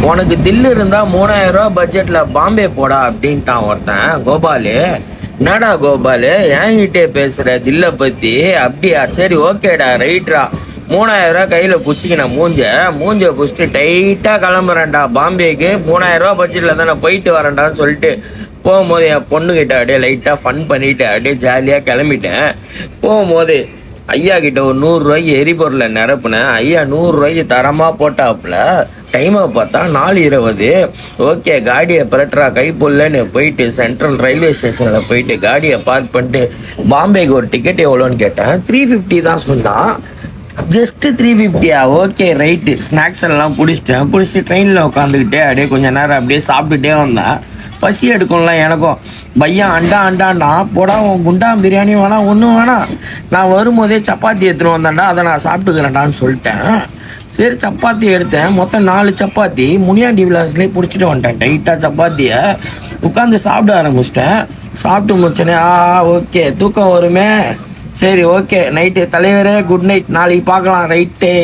உனக்கு தில்லு இருந்தா 3000 ரூபா பட்ஜெட்ல பாம்பே போடா அப்படின்ட்டான் ஒருத்தன். கோபாலு, என்னடா கோபாலு என்கிட்டே பேசுற தில்ல பத்தி? அப்படியா, சரி ஓகேடா ரைட்ரா. 3000 ரூபா கையில புடிச்சிக்கின மூஞ்ச புடிச்சிட்டு டைட்டா கிளம்புறேன்டா பாம்பேக்கு. 3000 ரூபா பட்ஜெட்ல தானே போயிட்டு வரேன்டான்னு சொல்லிட்டு போகும்போது என் பொண்ணுகிட்ட அப்படியே லைட்டா ஃபன் பண்ணிட்டு அப்படியே ஜாலியா கிளம்பிட்டேன். போகும்போது ஐயா கிட்ட ஒரு 100 ரூபாய்க்கு எரிபொருளை நிரப்புனேன். ஐயா 100 ரூபாய்க்கு தரமா போட்டாப்புல. டைமை பார்த்தா 4:20. ஓகே, காடியை பிரட்டுறா கை பொல்லன்னு போயிட்டு சென்ட்ரல் ரயில்வே ஸ்டேஷன்ல போயிட்டு காடியை பார்க் பண்ணிட்டு பாம்பேக்கு ஒரு டிக்கெட் எவ்வளோன்னு கேட்டேன். 350 தான் சொன்னான். ஜஸ்ட் 350யா? Okay right. ஸ்நாக்ஸ் எல்லாம் பிடிச்சிட்டு ட்ரெயினில் உட்காந்துக்கிட்டே அப்படியே கொஞ்ச நேரம் அப்படியே சாப்பிட்டுட்டே வந்தேன். பசி எடுக்கும்ல எனக்கும். பையா அண்டான்னா போடா, உன் குண்டா பிரியாணி வேணாம் ஒன்றும் வேணாம், நான் வரும்போதே சப்பாத்தி எடுத்துகிட்டு வந்தேன்டா, அதை நான் சாப்பிட்டுக்கிறேன்டான்னு சொல்லிட்டேன். சரி சப்பாத்தி எடுத்தேன். மொத்தம் 4 சப்பாத்தி முனியாண்டி விலாஸ்லேயே பிடிச்சிட்டு வந்துட்டேன். டைட்டாக சப்பாத்தியை உட்காந்து சாப்பிட ஆரம்பிச்சிட்டேன். சாப்பிட்டு முடிச்சோன்னே ஓகே தூக்கம் வருமே. சரி ஓகே நைட்டு தலைவரே குட் நைட், நாளைக்கு பார்க்கலாம் ரைட்டே.